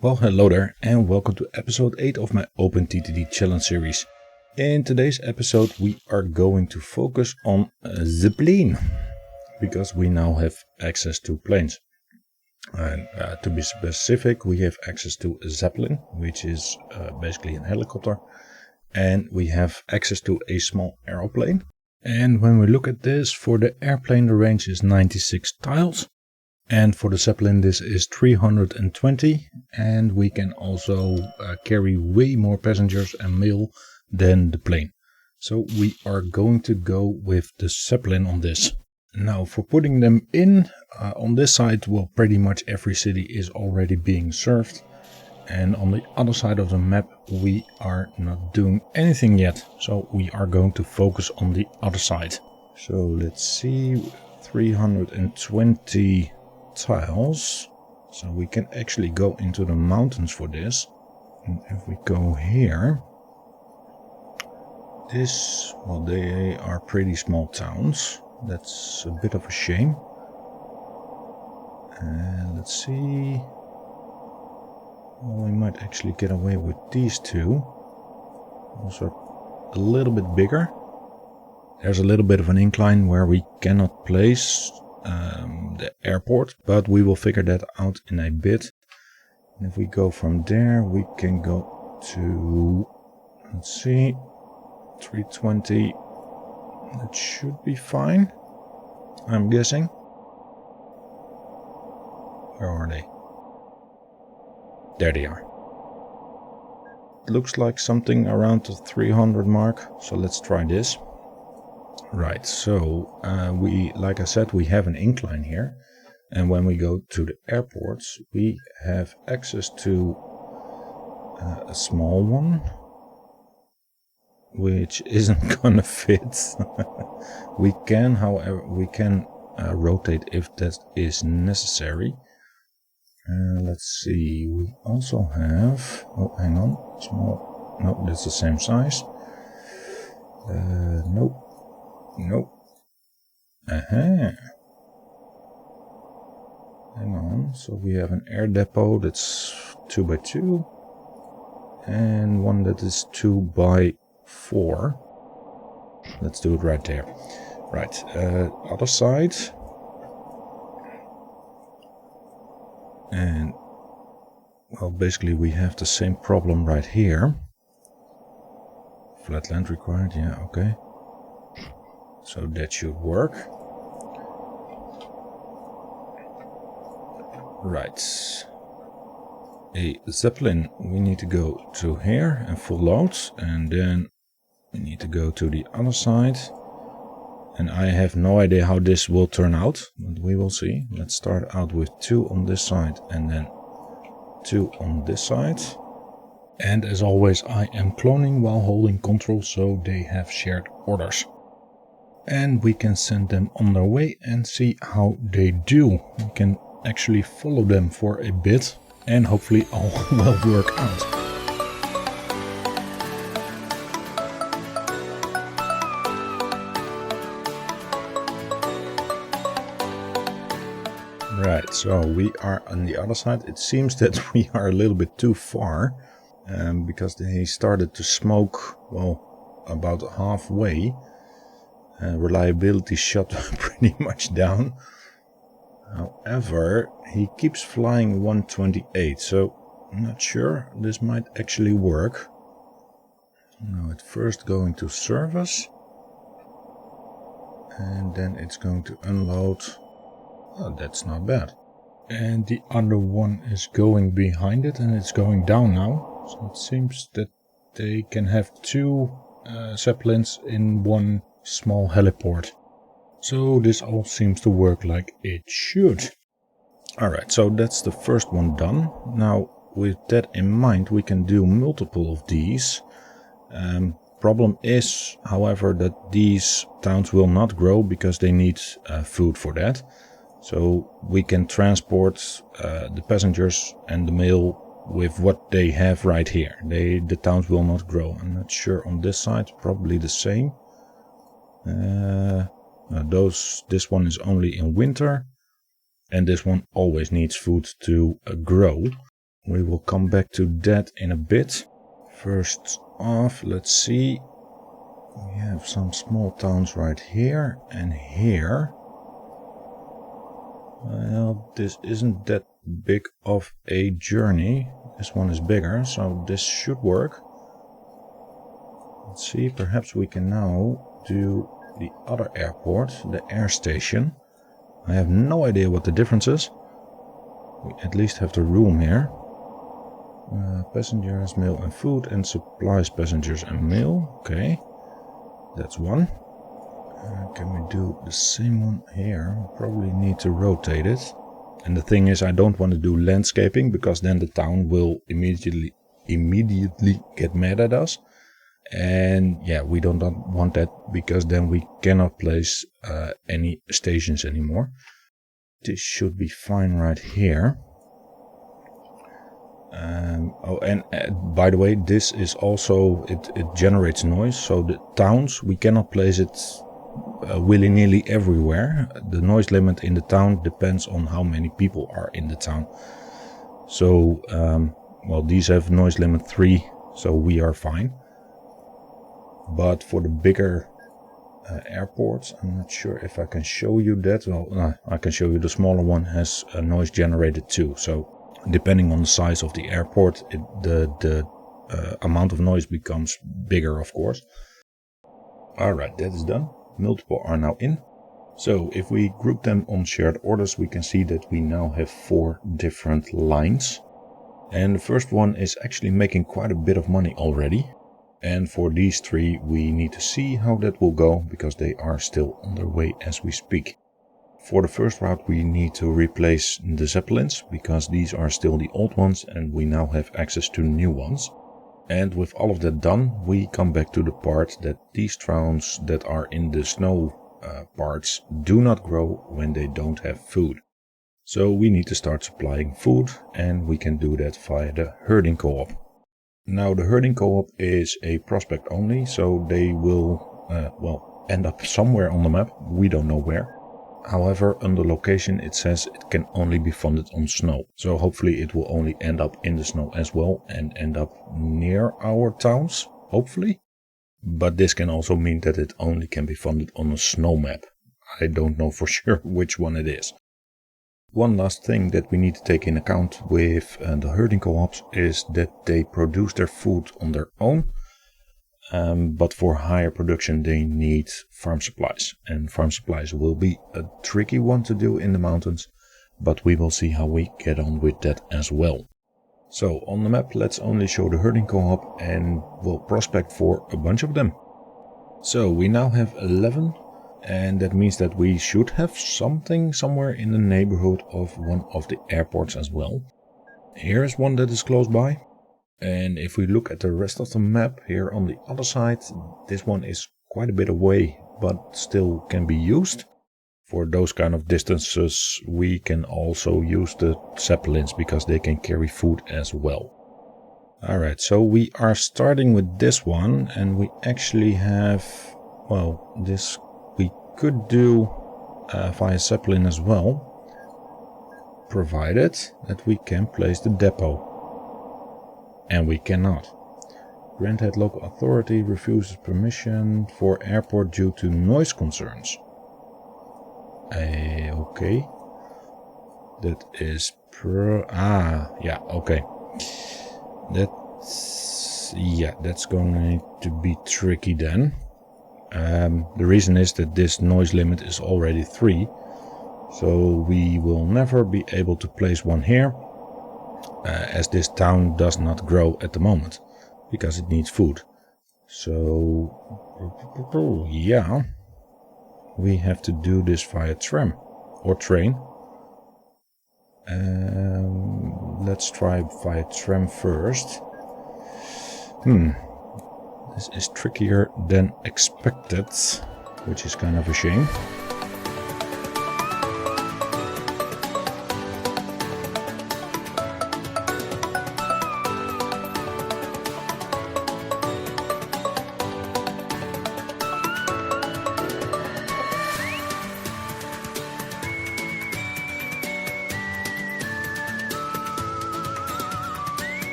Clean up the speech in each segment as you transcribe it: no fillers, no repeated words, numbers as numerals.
Well, hello there and welcome to episode 8 of my OpenTTD challenge series. In today's episode we are going to focus on the plane, because we now have access to planes. And to be specific, we have access to a Zeppelin, which is basically a helicopter, and we have access to a small aeroplane. And when we look at this, for the airplane the range is 96 tiles. And for the Zeppelin this is 320, and we can also carry way more passengers and mail than the plane. So we are going to go with the Zeppelin on this. Now for putting them in, on this side, well, pretty much every city is already being served. And on the other side of the map we are not doing anything yet. So we are going to focus on the other side. So let's see, 320 tiles, so we can actually go into the mountains for this. And if we go here, this, well, they are pretty small towns. That's a bit of a shame. And let's see, well, we might actually get away with these two. Also a little bit bigger. There's a little bit of an incline where we cannot place the airport, but we will figure that out in a bit. And if we go from there, we can go to, let's see, 320. That should be fine, I'm guessing. Where are they? There they are. It looks like something around the 300 mark, so let's try this. Right, so we, like I said, we have an incline here, and when we go to the airports we have access to a small one, which isn't gonna fit. We can, however, rotate if that is necessary. Let's see, we also have, oh hang on, small, no, that's the same size. Nope. Nope. Aha. Hang on. So we have an air depot that's 2x2 and one that is 2x4. Let's do it right there. Right. Other side. And well, basically we have the same problem right here. Flat land required. Yeah. Okay. So that should work. Right. A Zeppelin, we need to go to here and full load, and then we need to go to the other side. And I have no idea how this will turn out, but we will see. Let's start out with 2 on this side and then 2 on this side. And as always, I am cloning while holding control, so they have shared orders. And we can send them on their way and see how they do. We can actually follow them for a bit and hopefully all will work out. Right, so we are on the other side. It seems that we are a little bit too far because they started to smoke, well, about halfway. Reliability shot pretty much down. However, he keeps flying 128, so I'm not sure this might actually work. Now it's first going to service, and then it's going to unload. Oh, that's not bad. And the other one is going behind it, and it's going down now. So it seems that they can have 2 Zeppelins in one small heliport. So this all seems to work like it should. Alright, so that's the first one done. Now with that in mind we can do multiple of these. Problem is, however, that these towns will not grow because they need food for that. So we can transport the passengers and the mail with what they have right here. The towns will not grow. I'm not sure on this side, probably the same. This one is only in winter, and this one always needs food to grow. We will come back to that in a bit. First off, let's see. We have some small towns right here and here. Well, this isn't that big of a journey. This one is bigger, so this should work. Let's see, perhaps we can now do the other airport, the air station. I have no idea what the difference is. We at least have the room here. Passengers, mail and food, and supplies, passengers and mail. Okay, that's one. Can we do the same one here? Probably need to rotate it. And the thing is, I don't want to do landscaping because then the town will immediately get mad at us. And yeah, we don't want that because then we cannot place any stations anymore. This should be fine right here. By the way, this is also, it generates noise. So the towns, we cannot place it willy-nilly everywhere. The noise limit in the town depends on how many people are in the town. So, well, these have noise limit 3, so we are fine. But for the bigger airports, I'm not sure if I can show you that. Well, I can show you the smaller one has a noise generated too. So depending on the size of the airport, the amount of noise becomes bigger, of course. Alright, that is done. Multiple are now in. So if we group them on shared orders, we can see that we now have 4 different lines. And the first one is actually making quite a bit of money already. And for these 3, we need to see how that will go because they are still on their way as we speak. For the first route, we need to replace the Zeppelins because these are still the old ones and we now have access to new ones. And with all of that done, we come back to the part that these trams that are in the snow parts do not grow when they don't have food. So we need to start supplying food and we can do that via the herding co-op. Now the herding co-op is a prospect only, so they will end up somewhere on the map. We don't know where. However, under location it says it can only be funded on snow. So hopefully it will only end up in the snow as well and end up near our towns, hopefully. But this can also mean that it only can be funded on a snow map. I don't know for sure which one it is. One last thing that we need to take in account with the herding co-ops is that they produce their food on their own. But for higher production they need farm supplies. And farm supplies will be a tricky one to do in the mountains. But we will see how we get on with that as well. So on the map let's only show the herding co-op and we'll prospect for a bunch of them. So we now have 11. And that means that we should have something somewhere in the neighborhood of one of the airports as well. Here's one that is close by. And if we look at the rest of the map here on the other side, this one is quite a bit away, but still can be used. For those kind of distances, we can also use the Zeppelins because they can carry food as well. Alright, so we are starting with this one and we actually have, well, this we could do via Zeppelin as well, provided that we can place the depot. And we cannot. Grant local authority refuses permission for airport due to noise concerns. Okay. That is yeah, okay. That's going to be tricky then. The reason is that this noise limit is already 3, so we will never be able to place one here, as this town does not grow at the moment, because it needs food. So, yeah, we have to do this via tram or train. Let's try via tram first. This is trickier than expected, which is kind of a shame.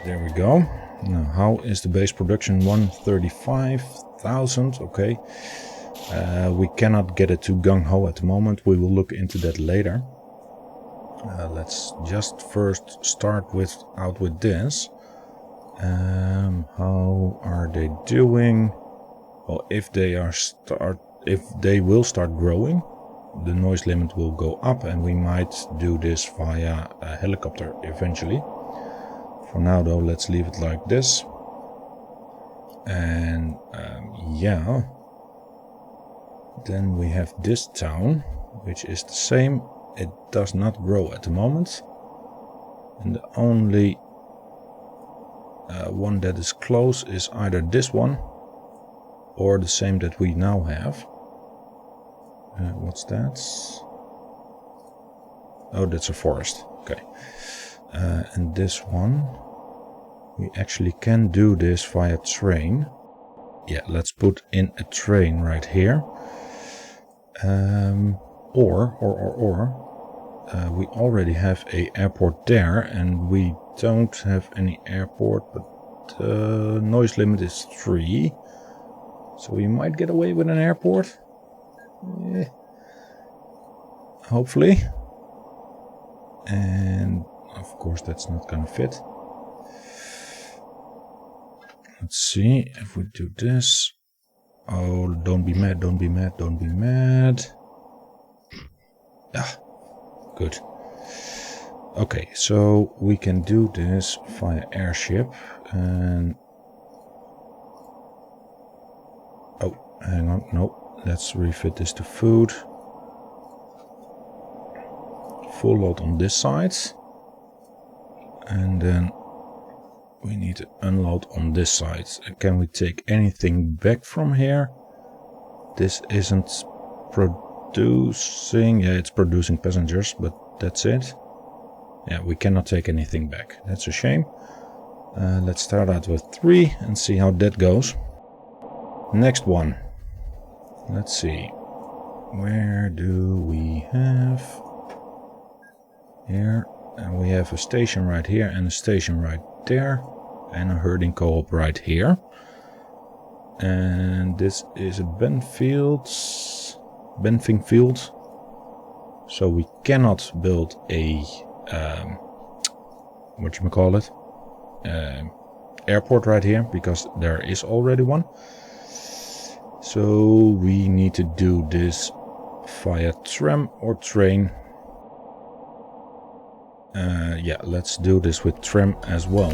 There we go. Now, how is the base production? 135,000. Okay. We cannot get it to gung-ho at the moment. We will look into that later. Let's just first start out with this. How are they doing? Well, if they will start growing, the noise limit will go up, and we might do this via a helicopter eventually. For now, though, let's leave it like this. And yeah, then we have this town, which is the same. It does not grow at the moment, and the only one that is close is either this one or the same that we now have. What's that? Oh, that's a forest. Okay. And this one, we actually can do this via train. Yeah, let's put in a train right here. We already have an airport there, and we don't have any airport, but the noise limit is 3. So we might get away with an airport. Yeah. Hopefully. And of course that's not gonna fit. Let's see if we do this. Oh, don't be mad, don't be mad, don't be mad. Ah, good. Okay, so we can do this via airship. And oh, hang on, no, let's refit this to food. Full load on this side. And then we need to unload on this side. Can we take anything back from here? This isn't producing. Yeah, it's producing passengers, but that's it. Yeah, we cannot take anything back. That's a shame. Let's start out with 3 and see how that goes. Next one. Let's see. Where do we have? Here. And we have a station right here and a station right there. And a herding co-op right here. And this is a Benfing field. So we cannot build a airport right here, because there is already one. So we need to do this via tram or train. Yeah, let's do this with tram as well.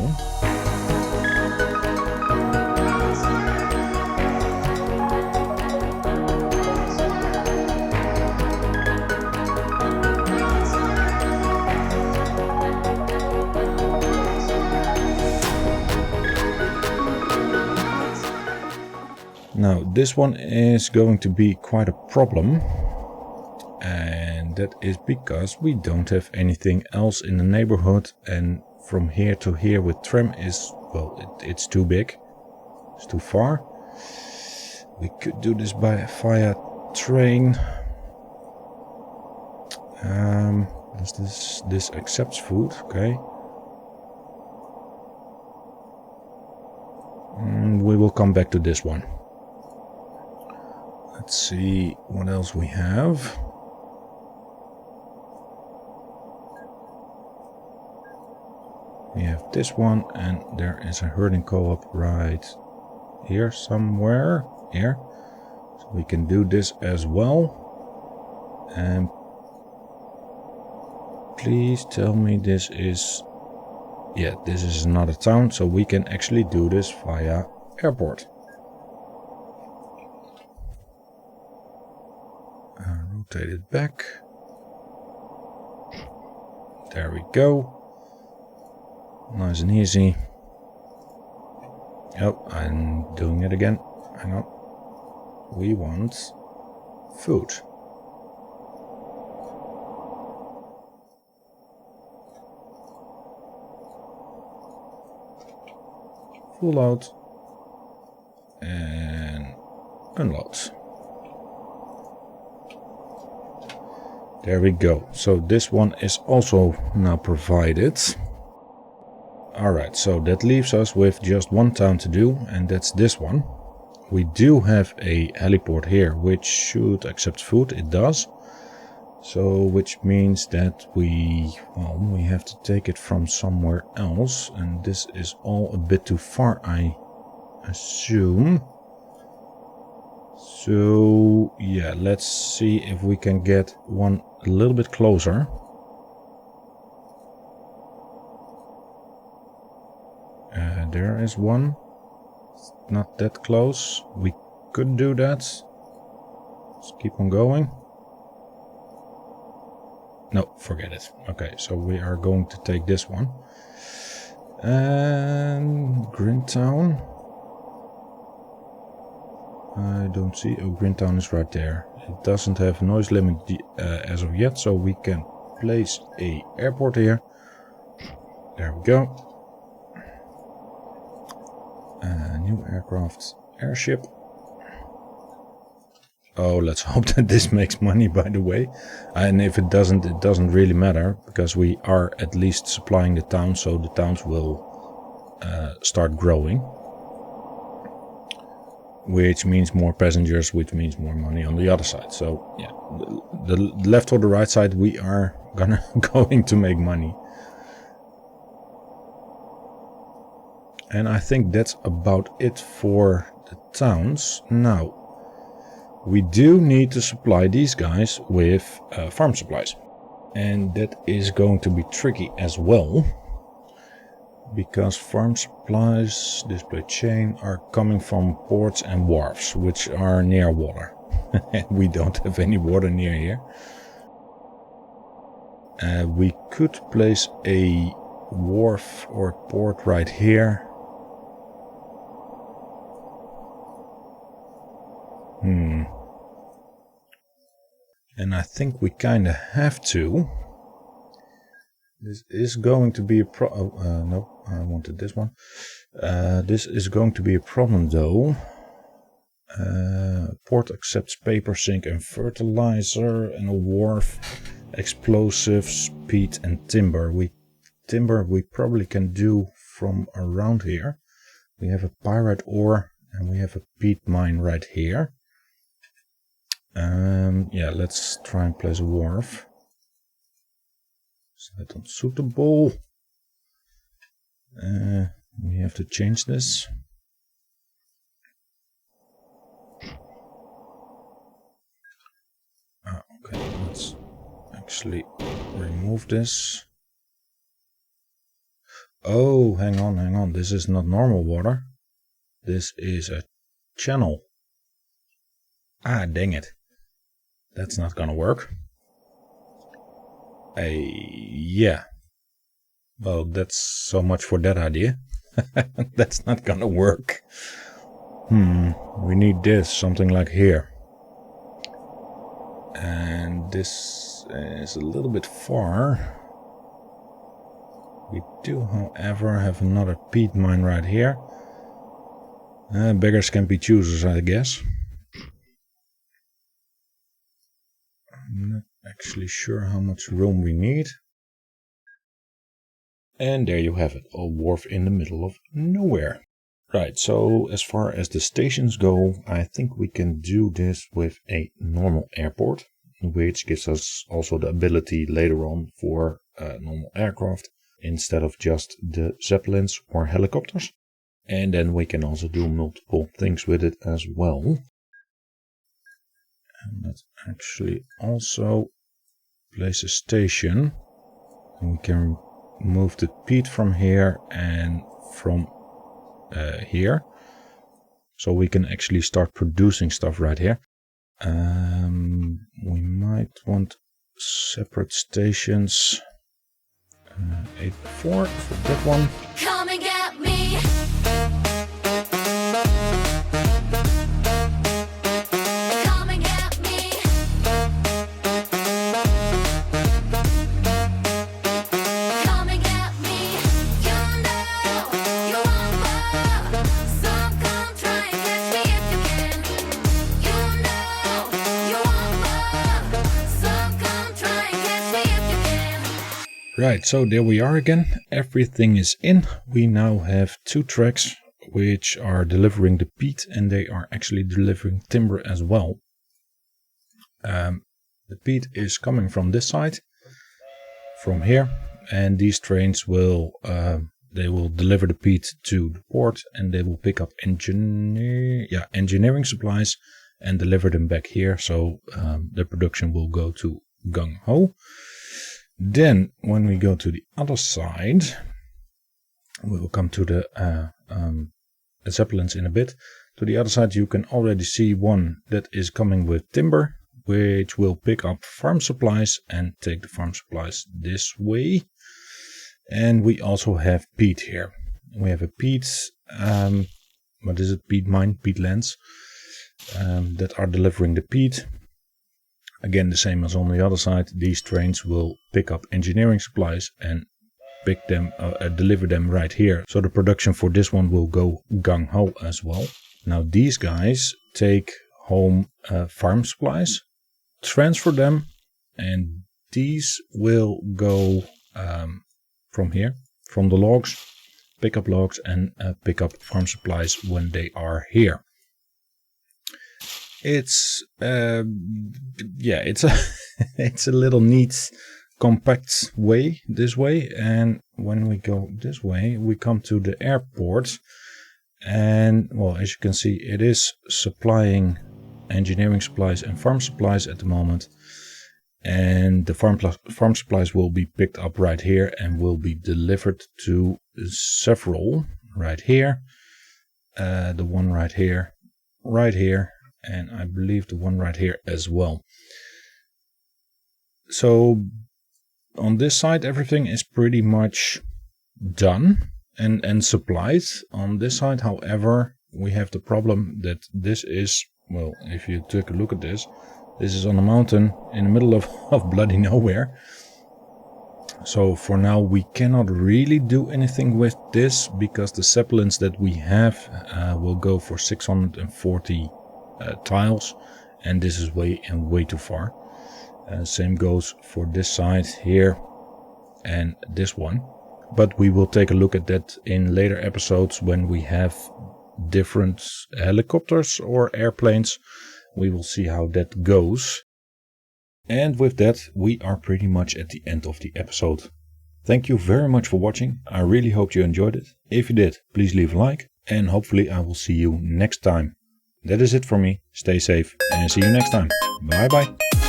Now, this one is going to be quite a problem, and that is because we don't have anything else in the neighborhood, and from here to here with tram is, well, it's too big, it's too far. We could do this via train. This accepts food, okay. We will come back to this one. Let's see what else we have. We have this one, and there is a herding co-op right here somewhere. Here. So we can do this as well. And please tell me this is... Yeah, this is another town, so we can actually do this via airport. Rotate it back. There we go. Nice and easy. Oh, I'm doing it again. Hang on. We want food. Full load. And unload. There we go. So this one is also now provided. Alright, so that leaves us with just one town to do, and that's this one. We do have a heliport here, which should accept food. It does. So, which means that we have to take it from somewhere else, and this is all a bit too far, I assume. So, yeah, let's see if we can get one a little bit closer. There is one. It's not that close. We could do that. Let's keep on going. No, forget it. Okay, so we are going to take this one. And Greentown. I don't see. Oh, Greentown is right there. It doesn't have noise limit as of yet, so we can place a airport here. There we go. New aircraft, airship. Oh, let's hope that this makes money, by the way. And if it doesn't really matter, because we are at least supplying the towns, so the towns will start growing. Which means more passengers, which means more money on the other side. So, yeah, the left or the right side, we are going to make money. And I think that's about it for the towns. Now, we do need to supply these guys with farm supplies. And that is going to be tricky as well. Because farm supplies, display chain, are coming from ports and wharfs, which are near water. We don't have any water near here. We could place a wharf or port right here. And I think we kind of have to. This is going to be a no, I wanted this one. This is going to be a problem though. Port accepts paper, zinc and fertilizer, and a wharf, explosives, peat and timber. Timber we probably can do from around here. We have a pyrite ore and we have a peat mine right here. Yeah, let's try and place a wharf. Is that unsuitable? We have to change this. Okay, let's actually remove this. Oh, hang on. This is not normal water. This is a channel. Ah, dang it. That's not gonna work. Yeah. Well, that's so much for that idea. That's not gonna work. We need this, something like here. And this is a little bit far. We do, however, have another peat mine right here. Beggars can be choosers, I guess. I'm not actually sure how much room we need. And there you have it, a wharf in the middle of nowhere. Right, so as far as the stations go, I think we can do this with a normal airport, which gives us also the ability later on for normal aircraft instead of just the zeppelins or helicopters. And then we can also do multiple things with it as well. And let's actually also place a station. And we can move the peat from here and from here. So we can actually start producing stuff right here. We might want separate stations. 8-4 for that one. Come and get me. Come and get me. Come and get me. You know you want more, so come try and catch me if you can. You know you want more, so come try and catch me if you can. Right, so there we are again. Everything is in. We now have 2 tracks which are delivering the peat, and they are actually delivering timber as well. The peat is coming from this side, from here, and these trains will they will deliver the peat to the port, and they will pick up engineering supplies and deliver them back here. So the production will go to Gung Ho. Then when we go to the other side, we will come to the zeppelins in a bit. To the other side you can already see one that is coming with timber, which will pick up farm supplies and take the farm supplies this way. And we also have peat here. We have a peat, what is it, peat mine, peat lands, that are delivering the peat. Again, the same as on the other side, these trains will pick up engineering supplies and pick them, deliver them right here. So the production for this one will go gung ho as well. Now these guys take home farm supplies, transfer them, and these will go from here, from the logs, pick up logs and pick up farm supplies when they are here. It's it's a it's a little neat, compact way this way. And when we go this way, we come to the airport, and well, as you can see, it is supplying engineering supplies and farm supplies at the moment. And the farm supplies will be picked up right here and will be delivered to several right here. The one right here, and I believe the one right here as well. So on this side everything is pretty much done and supplied. On this side, however, we have the problem that this is, well, if you take a look at this, this is on a mountain in the middle of bloody nowhere. So for now we cannot really do anything with this, because the zeppelins that we have will go for 640 tiles, and this is way too far. Same goes for this side here and this one. But we will take a look at that in later episodes when we have different helicopters or airplanes. We will see how that goes. And with that, we are pretty much at the end of the episode. Thank you very much for watching. I really hope you enjoyed it. If you did, please leave a like, and hopefully I will see you next time. That is it for me. Stay safe and see you next time. Bye bye.